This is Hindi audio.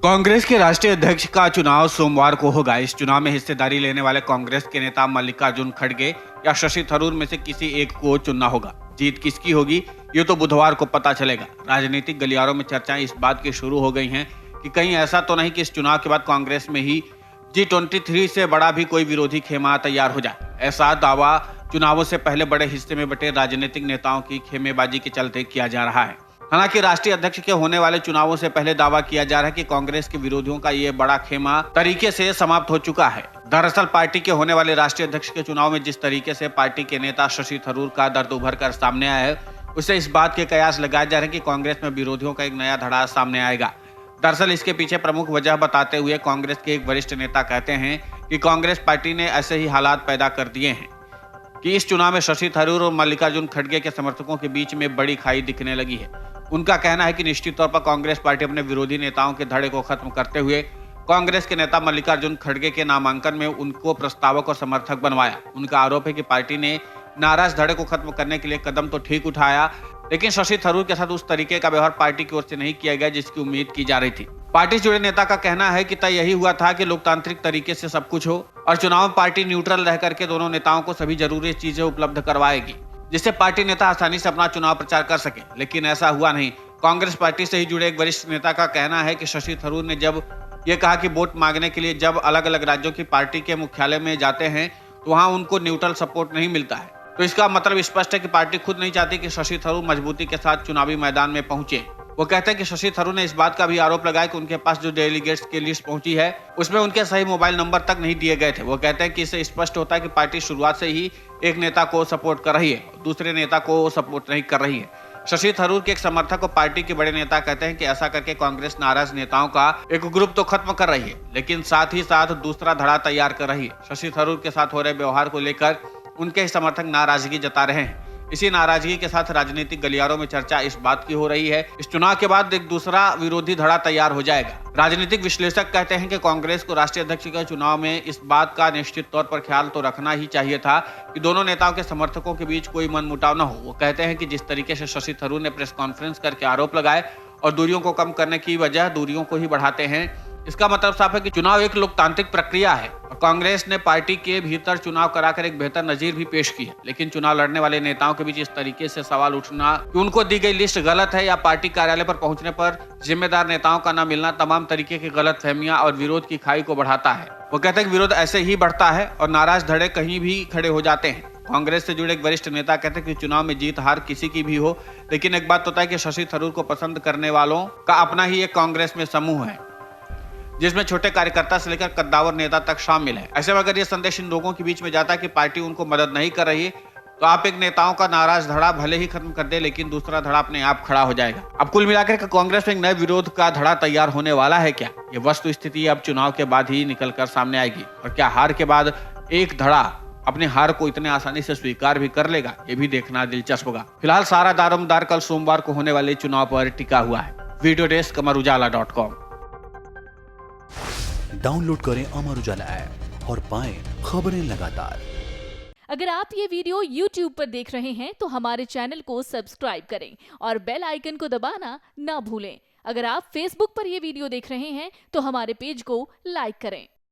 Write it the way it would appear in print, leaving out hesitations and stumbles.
कांग्रेस के राष्ट्रीय अध्यक्ष का चुनाव सोमवार को होगा। इस चुनाव में हिस्सेदारी लेने वाले कांग्रेस के नेता मल्लिकार्जुन खड़गे या शशि थरूर में से किसी एक को चुनना होगा। जीत किसकी होगी ये तो बुधवार को पता चलेगा। राजनीतिक गलियारों में चर्चाएं इस बात की शुरू हो गई हैं कि कहीं ऐसा तो नहीं कि इस चुनाव के बाद कांग्रेस में ही G23 से बड़ा भी कोई विरोधी खेमा तैयार हो जाए। ऐसा दावा चुनावों से पहले बड़े हिस्से में बटे राजनीतिक नेताओं की खेमेबाजी के चलते किया जा रहा है। हालांकि राष्ट्रीय अध्यक्ष के होने वाले चुनावों से पहले दावा किया जा रहा है कि कांग्रेस के विरोधियों का ये बड़ा खेमा तरीके से समाप्त हो चुका है। दरअसल पार्टी के होने वाले राष्ट्रीय अध्यक्ष के चुनाव में जिस तरीके से पार्टी के नेता शशि थरूर का दर्द उभर कर सामने आया है, उससे इस बात के कयास लगाए जा रहे हैं कि कांग्रेस में विरोधियों का एक नया धड़ा सामने आएगा। दरअसल इसके पीछे प्रमुख वजह बताते हुए कांग्रेस के एक वरिष्ठ नेता कहते हैं कि कांग्रेस पार्टी ने ऐसे ही हालात पैदा कर दिए हैं कि इस चुनाव में शशि थरूर और मल्लिकार्जुन खड़गे के समर्थकों के बीच में बड़ी खाई दिखने लगी है। उनका कहना है कि निश्चित तौर पर कांग्रेस पार्टी अपने विरोधी नेताओं के धड़े को खत्म करते हुए कांग्रेस के नेता मल्लिकार्जुन खड़गे के नामांकन में उनको प्रस्तावक और समर्थक बनवाया। उनका आरोप है कि पार्टी ने नाराज धड़े को खत्म करने के लिए कदम तो ठीक उठाया, लेकिन शशि थरूर के साथ उस तरीके का व्यवहार पार्टी की ओर से नहीं किया गया जिसकी उम्मीद की जा रही थी। पार्टी से जुड़े नेता का कहना है कि तय यही हुआ था कि लोकतांत्रिक तरीके से सब कुछ हो और चुनाव में पार्टी न्यूट्रल रह करके दोनों नेताओं को सभी जरूरी चीजें उपलब्ध करवाएगी, जिससे पार्टी नेता आसानी से अपना चुनाव प्रचार कर सके। लेकिन ऐसा हुआ नहीं। कांग्रेस पार्टी से ही जुड़े एक वरिष्ठ नेता का कहना है कि शशि थरूर ने जब ये कहा कि वोट मांगने के लिए जब अलग अलग राज्यों की पार्टी के मुख्यालय में जाते हैं तो वहां उनको न्यूट्रल सपोर्ट नहीं मिलता है। तो इसका मतलब स्पष्ट है कि पार्टी खुद नहीं चाहती कि शशि थरूर मजबूती के साथ चुनावी मैदान में पहुंचे। वो कहते हैं कि शशि थरूर ने इस बात का भी आरोप लगाया कि उनके पास जो डेलीगेट्स की लिस्ट पहुंची है उसमें उनके सही मोबाइल नंबर तक नहीं दिए गए थे। वो कहते हैं कि इससे स्पष्ट होता है कि पार्टी शुरुआत से ही एक नेता को सपोर्ट कर रही है, दूसरे नेता को सपोर्ट नहीं कर रही है। शशि थरूर के एक समर्थक और पार्टी के बड़े नेता कहते हैं कि ऐसा करके कांग्रेस नाराज नेताओं का एक ग्रुप तो खत्म कर रही है, लेकिन साथ ही साथ दूसरा धड़ा तैयार कर रही है। शशि थरूर के साथ हो रहे व्यवहार को लेकर उनके ही समर्थक नाराजगी जता रहे हैं। इसी नाराजगी के साथ राजनीतिक गलियारों में चर्चा इस बात की हो रही है इस चुनाव के बाद एक दूसरा विरोधी धड़ा तैयार हो जाएगा। राजनीतिक विश्लेषक कहते हैं कि कांग्रेस को राष्ट्रीय अध्यक्ष के चुनाव में इस बात का निश्चित तौर पर ख्याल तो रखना ही चाहिए था कि दोनों नेताओं के समर्थकों के बीच कोई मनमुटाव न हो। वो कहते हैं कि जिस तरीके से शशि थरूर ने प्रेस कॉन्फ्रेंस करके आरोप लगाए और दूरियों को कम करने की वजह दूरियों को ही बढ़ाते हैं, इसका मतलब साफ है कि चुनाव एक लोकतांत्रिक प्रक्रिया है और कांग्रेस ने पार्टी के भीतर चुनाव कराकर एक बेहतर नजीर भी पेश की है। लेकिन चुनाव लड़ने वाले नेताओं के बीच इस तरीके से सवाल उठना कि उनको दी गई लिस्ट गलत है या पार्टी कार्यालय पर पहुंचने पर जिम्मेदार नेताओं का न मिलना तमाम तरीके की गलतफहमियां और विरोध की खाई को बढ़ाता है। वो कहते हैं कि विरोध ऐसे ही बढ़ता है और नाराज धड़े कहीं भी खड़े हो जाते हैं। कांग्रेस से जुड़े एक वरिष्ठ नेता कहते हैं कि चुनाव में जीत हार किसी की भी हो, लेकिन एक बात तो तय है कि शशि थरूर को पसंद करने वालों का अपना ही एक कांग्रेस में समूह है जिसमें छोटे कार्यकर्ता से लेकर कद्दावर नेता तक शामिल है। ऐसे में अगर ये संदेश इन लोगों के बीच में जाता है कि पार्टी उनको मदद नहीं कर रही है, तो आप एक नेताओं का नाराज धड़ा भले ही खत्म कर दे, लेकिन दूसरा धड़ा अपने आप खड़ा हो जाएगा। अब कुल मिलाकर कांग्रेस में एक नए विरोध का धड़ा तैयार होने वाला है क्या? ये वस्तु स्थिति अब चुनाव के बाद ही निकल कर सामने आएगी। और क्या हार के बाद एक धड़ा अपने हार को इतने आसानी से स्वीकार भी कर लेगा, ये भी देखना दिलचस्प होगा। फिलहाल सारा दारोमदार कल सोमवार को होने वाले चुनाव पर टिका हुआ है। Video desk अमरउजाला.com। डाउनलोड करें अमर उजाला ऐप और पाएं खबरें लगातार। अगर आप ये वीडियो YouTube पर देख रहे हैं तो हमारे चैनल को सब्सक्राइब करें और बेल आइकन को दबाना ना भूलें। अगर आप Facebook पर ये वीडियो देख रहे हैं तो हमारे पेज को लाइक करें।